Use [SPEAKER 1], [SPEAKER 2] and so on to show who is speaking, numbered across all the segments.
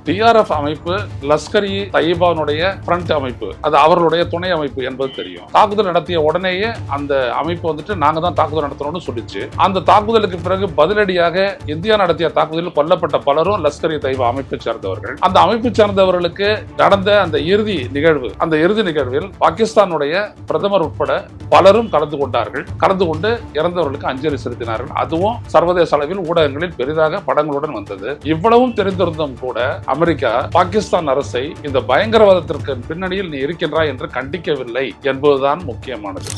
[SPEAKER 1] TRF அமைப்பு Lashkar e தய்யிபாவுடைய front அமைப்பு, அது அவர்களுடைய துணை அமைப்பு என்பது தெரியும். தாக்குதல் நடத்திய உடனேயே அந்த அமைப்பு வந்துட்டு நாங்க தான் தாக்குதல் நடத்தணும்னு சொல்லிச்சு. அந்த தாக்குதலுக்கு பிறகு பதிலடியாக இந்தியா நடத்திய தாக்குதலில் கொல்லப்பட்ட பலரும் லஷ்கர் இ தய்யிபா அமைப்பை சேர்ந்தவர்கள். அந்த அமைப்பை சேர்ந்தவர்களுக்கு நடந்த அந்த இறுதி நிகழ்வில் பாகிஸ்தானுடைய பிரதமர் உட்பட பலரும் கலந்து கொண்டார்கள். கலந்து கொண்டு இறந்தவர்களுக்கு அஞ்சலி செலுத்தினார்கள். அதுவும் சர்வதேச அளவில் ஊடகங்களில் பெரிதாக படங்களுடன் வந்தது. இவ்வளவும் தெரிந்திருந்தும் கூட அமெரிக்கா பாகிஸ்தான் அரசை இந்த பயங்கரவாதத்திற்கு பின்னணியில் நீ இருக்கின்றாய் என்று கண்டிக்கவில்லை என்பதுதான் முக்கியமானது.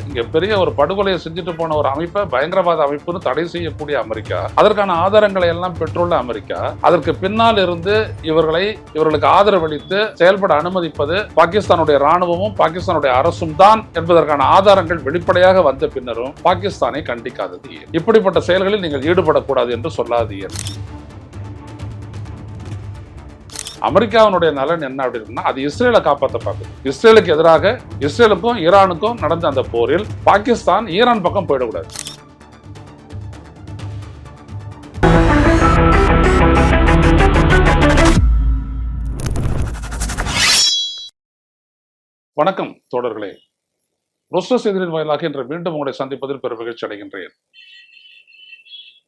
[SPEAKER 1] இங்க பெரிய ஒரு படுகொலையை செஞ்சுட்டு போன ஒரு அமைப்பை பயங்கரவாத அமைப்புன்னு தடை செய்யக்கூடிய அமெரிக்கா, அதற்கான ஆதாரங்களை எல்லாம் பெற்றுள்ள அமெரிக்கா, அதற்கு பின்னால் இருந்து இவர்களுக்கு ஆதரவளித்து செயல்பட அனுமதிப்பது பாகிஸ்தானுடைய ராணுவமும் பாகிஸ்தானுடைய அரசும் தான் என்பதற்கான ஆதாரங்கள் வெளிப்படையாக வந்த பின்னரும் பாகிஸ்தானை கண்டிக்காதது ஏன்? இப்படிப்பட்ட செயல்களில் நீங்கள் ஈடுபடக்கூடாது என்று சொல்லாது ஏன்? அமெரிக்காவினுடைய நலன் என்ன அப்படின்னா, அது இஸ்ரேலை காப்பாற்ற பார்க்குது. இஸ்ரேலுக்கு எதிராக இஸ்ரேலுக்கும் ஈரானுக்கும் நடந்த அந்த போரில் பாகிஸ்தான் ஈரான் பக்கம் போயிடக்கூடாது. வணக்கம் தோழர்களே, ரோஸ்டர் செய்தியின் வாயிலாக இன்று மீண்டும் உங்களை சந்திப்பதில் பெரும் மகிழ்ச்சி அடைகின்றேன்.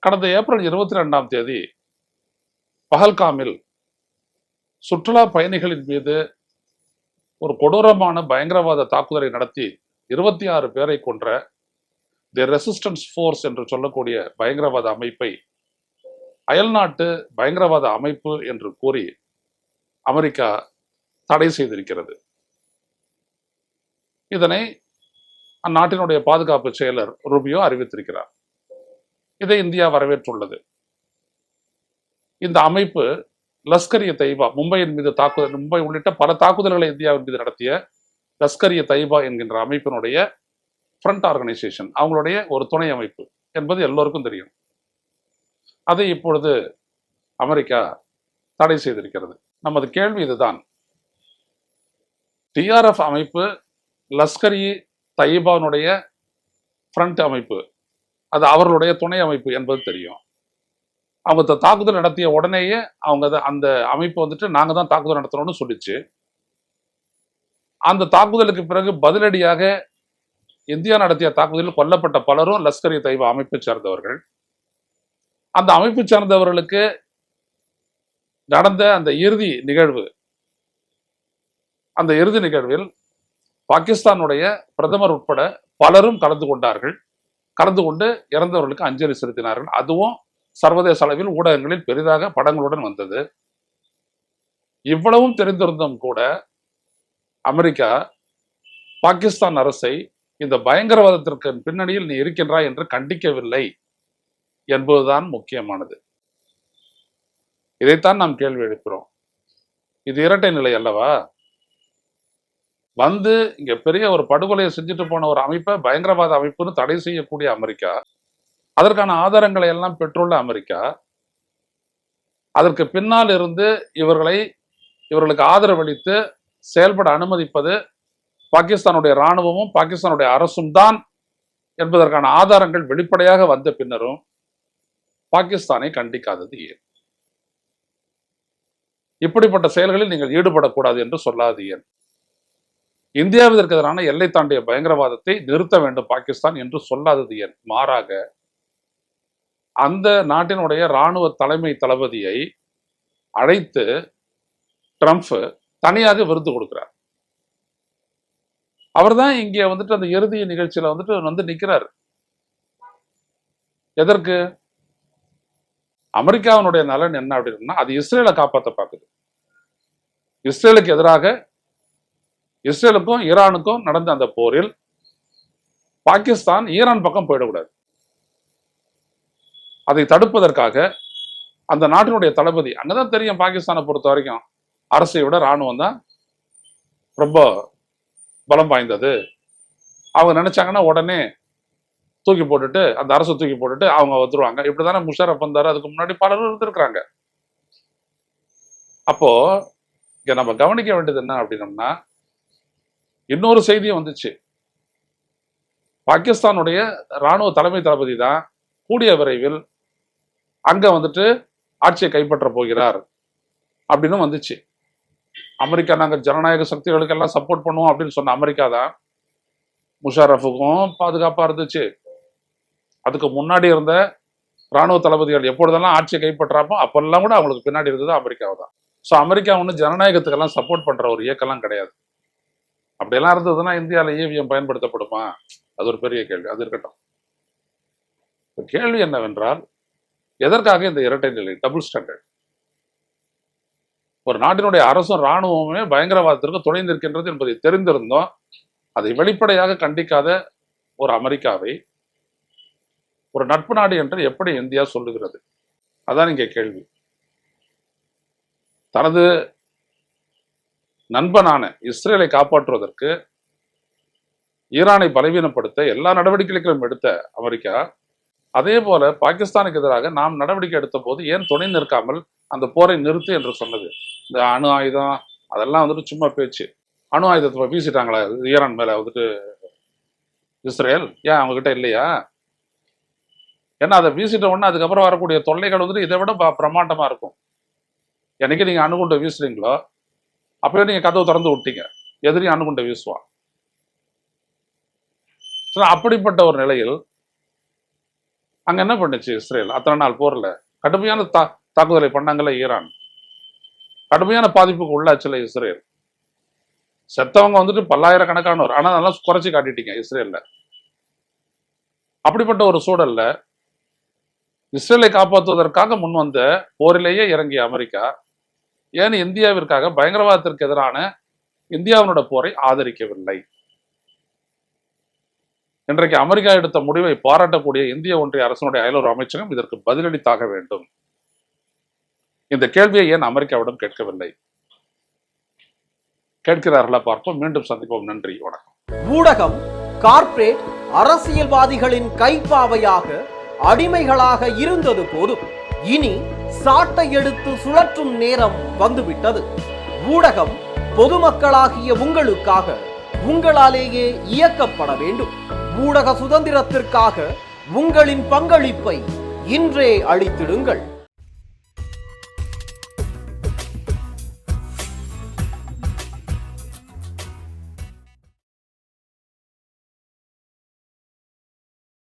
[SPEAKER 1] கடந்த ஏப்ரல் 22ஆம் தேதி பஹல்காமில் சுற்றுலா பயணிகளின் மீது ஒரு கொடூரமான பயங்கரவாத தாக்குதலை நடத்தி 26 பேரை கொன்ற தி ரெசிஸ்டன்ஸ் ஃபோர்ஸ் என்று சொல்லக்கூடிய பயங்கரவாத அமைப்பை அயல்நாட்டு பயங்கரவாத அமைப்பு என்று கூறி அமெரிக்கா தடை செய்திருக்கிறது. இதனை அந்நாட்டினுடைய பாதுகாப்பு செயலர் ரூபியோ அறிவித்திருக்கிறார். இதை இந்தியா வரவேற்றுள்ளது. இந்த அமைப்பு லஷ்கர் இ தய்யிபா, மும்பையின் மீது தாக்குதல், மும்பை உள்ளிட்ட பல தாக்குதல்களை இந்தியாவின் மீது நடத்திய லஷ்கர் இ தய்யிபா என்கின்ற அமைப்பினுடைய ஃப்ரண்ட் ஆர்கனைசேஷன், அவங்களுடைய ஒரு துணை அமைப்பு என்பது எல்லோருக்கும் தெரியும். அதை இப்பொழுது அமெரிக்கா தடை செய்திருக்கிறது. நமது கேள்வி இதுதான்: டிஆர்எஃப் அமைப்பு லஷ்கர் இ தய்யிபாவுடைய ஃப்ரண்ட் அமைப்பு, அது அவர்களுடைய துணை அமைப்பு என்பது தெரியும். அவங்க தாக்குதல் நடத்திய உடனேயே அந்த அமைப்பு வந்துட்டு நாங்க தான் தாக்குதல் நடத்தணும்னு சொல்லிச்சு. அந்த தாக்குதலுக்கு பிறகு பதிலடியாக இந்தியா நடத்திய தாக்குதலில் கொல்லப்பட்ட பலரும் லஷ்கர் இ தய்யிபா அமைப்பை சேர்ந்தவர்கள். அந்த அமைப்பை சேர்ந்தவர்களுக்கு நடந்த அந்த இறுதி நிகழ்வில் பாகிஸ்தானுடைய பிரதமர் உட்பட பலரும் கலந்து கொண்டார்கள். கலந்து கொண்டு இறந்தவர்களுக்கு அஞ்சலி செலுத்தினார்கள். அதுவும் சர்வதேச அளவில் ஊடகங்களில் பெரிதாக படங்களுடன் வந்தது. இவ்வளவும் தெரிந்திருந்தும் கூட அமெரிக்கா பாகிஸ்தான் அரசை இந்த பயங்கரவாதத்திற்கு பின்னணியில் நீ இருக்கின்றாய் என்று கண்டிக்கவில்லை என்பதுதான் முக்கியமானது. இதைத்தான் நாம் கேள்வி எழுப்புகிறோம். இது இரட்டை நிலை அல்லவா? இங்க பெரிய ஒரு படுகொலையை செஞ்சுட்டு போன ஒரு அமைப்பை பயங்கரவாத அமைப்புன்னு தடை செய்யக்கூடிய அமெரிக்கா, அதற்கான ஆதாரங்களை எல்லாம் பெற்றுள்ள அமெரிக்கா, அதற்கு பின்னால் இருந்து இவர்களுக்கு ஆதரவளித்து செயல்பட அனுமதிப்பது பாகிஸ்தானுடைய ராணுவமும் பாகிஸ்தானுடைய அரசும் தான் என்பதற்கான ஆதாரங்கள் வெளிப்படையாக வந்த பின்னரும் பாகிஸ்தானை கண்டிக்காதது ஏன்? இப்படிப்பட்ட செயல்களில் நீங்கள் ஈடுபடக்கூடாது என்று சொல்லாது ஏன்? இந்தியாவிற்கு எதிரான எல்லை தாண்டிய பயங்கரவாதத்தை நிறுத்த வேண்டும் பாகிஸ்தான் என்று சொல்லாதது ஏன்? மாறாக அந்த நாட்டினுடைய ராணுவ தலைமை தளபதியை அழைத்து ட்ரம்ப் தனியாக விருது கொடுக்கிறார். அவர் தான் இங்கே வந்துட்டு அந்த இறுதி நிகழ்ச்சியில வந்து நிற்கிறார். எதற்கு? அமெரிக்காவினுடைய நலன் என்ன அப்படின்னா, அது இஸ்ரேலை காப்பாற்ற பார்க்குது. இஸ்ரேலுக்கு எதிராக இஸ்ரேலுக்கும் ஈரானுக்கும் நடந்த அந்த போரில் பாகிஸ்தான் ஈரான் பக்கம் போயிடக்கூடாது. அதை தடுப்பதற்காக அந்த நாட்டினுடைய தளபதி, அங்கதான் தெரியும் பாகிஸ்தானை பொறுத்த வரைக்கும் அரசை விட ராணுவம் தான் ரொம்ப பலம் வாய்ந்தது. அவங்க நினைச்சாங்கன்னா உடனே தூக்கி போட்டுட்டு, அந்த அரசை தூக்கி போட்டுட்டு அவங்க வந்துருவாங்க. இப்படிதானே முஷரப் வந்தாரு, அதுக்கு முன்னாடி பலரும் இருந்திருக்கிறாங்க. அப்போ இங்க நம்ம கவனிக்க வேண்டியது என்ன அப்படின்னம்னா, இன்னொரு செய்தியும் வந்துச்சு. பாகிஸ்தானுடைய ராணுவ தலைமை தளபதி தான் கூடிய விரைவில் அங்க வந்துட்டு ஆட்சியை கைப்பற்ற போகிறார் அப்படின்னு வந்துச்சு. அமெரிக்கா நாங்க ஜனநாயக சக்திகளுக்கு எல்லாம் சப்போர்ட் பண்ணுவோம் அப்படின்னு சொன்ன அமெரிக்கா தான் முஷாரஃபுக்கும் பாதுகாப்பா இருந்துச்சு. அதுக்கு முன்னாடி இருந்த ராணுவ தளபதிகள் எப்பொழுதெல்லாம் ஆட்சியை கைப்பற்றாப்போ அப்பெல்லாம் கூட அவங்களுக்கு பின்னாடி இருந்தது அமெரிக்காவை தான். ஸோ அமெரிக்கா ஒன்றும் ஜனநாயகத்துக்கெல்லாம் சப்போர்ட் பண்ற ஒரு இயக்கம்லாம் கிடையாது. அப்படியெல்லாம் இருந்ததுன்னா இந்தியாவில் EVM பயன்படுத்தப்படுமா? அது ஒரு பெரிய கேள்வி. அது இருக்கட்டும். கேள்வி என்னவென்றால், எதற்காக இந்த இரட்டை நிலை, டபுள் ஸ்டாண்டர்ட்? ஒரு நாட்டினுடைய அரசும் இராணுவமே பயங்கரவாதத்திற்கு துணை நிற்கின்றது என்பதை தெரிந்திருந்தோம் அதை வெளிப்படையாக கண்டிக்காத ஒரு அமெரிக்காவை ஒரு நட்பு நாடு என்று எப்படி இந்தியா சொல்லுகிறது? அதான் இங்கே கேள்வி. தனது நண்பனான இஸ்ரேலை காப்பாற்றுவதற்கு ஈரானை பலவீனப்படுத்த எல்லா நடவடிக்கைகளும் எடுத்த அமெரிக்கா, அதே போல பாகிஸ்தானுக்கு எதிராக நாம் நடவடிக்கை எடுத்த போது ஏன் துணை நிற்காமல் அந்த போரை நிறுத்து என்று சொன்னது? இந்த அணு ஆயுதம் அதெல்லாம் வந்துட்டு சும்மா பேச்சு. அணு ஆயுதத்தை வீசிட்டாங்களா ஈரான் மேல வந்துட்டு இஸ்ரேல்? ஏன் அவங்க கிட்ட இல்லையா? ஏன்னா அதை வீசிட்ட உடனே அதுக்கப்புறம் வரக்கூடிய தொல்லைகள் வந்துட்டு இதை விட பிரமாண்டமா இருக்கும். என்னைக்கு நீங்க அணுகுண்டை வீசுறீங்களோ அப்பவே நீங்க கதவு திறந்து விட்டீங்க, எதிரி அணுகுண்டை வீசுவான். அப்படிப்பட்ட ஒரு நிலையில் அங்க என்ன பண்ணுச்சு இஸ்ரேல்? அத்தனை நாள் போர்ல கடுமையான தாக்குதலை பண்ணாங்கல்ல ஈரான். கடுமையான பாதிப்புக்கு உள்ளாச்சுல இஸ்ரேல். செத்தவங்க வந்துட்டு பல்லாயிரக்கணக்கானோர், ஆனா நல்லா குறைச்சி காட்டிட்டீங்க இஸ்ரேல்ல. அப்படிப்பட்ட ஒரு சூழல்ல இஸ்ரேலை காப்பாற்றுவதற்காக முன் வந்த போரிலேயே இறங்கிய அமெரிக்கா ஏன் இந்தியாவிற்காக பயங்கரவாதத்திற்கு எதிரான இந்தியாவினோட போரை ஆதரிக்கவில்லை? இன்றைக்கு அமெரிக்கா எடுத்த முடிவை பாராட்டக்கூடிய இந்திய ஒன்றிய அரசினுடைய அயலுறவு அமைச்சகம் இதற்கு பதிலளித்தாக வேண்டும். இந்த கேள்வியை ஏன் அமெரிக்காவிடம் கேட்கவில்லை? கேட்கிறார்களா? பார்ப்போம். மீண்டும் சந்திப்போம். நன்றி, வணக்கம்.
[SPEAKER 2] ஊடகம் கார்ப்பரேட் அரசியல்வாதிகளின் கைப்பாவையாக அடிமைகளாக இருந்தது போதும், இனி சாட்டை எடுத்து சுழற்றும் நேரம் வந்துவிட்டது. ஊடகம் பொதுமக்களாகிய உங்களுக்காக உங்களாலேயே இயக்கப்பட வேண்டும். ஊடக சுதந்திரத்திற்காக உங்களின் பங்களிப்பை இன்றே அளித்திடுங்கள்.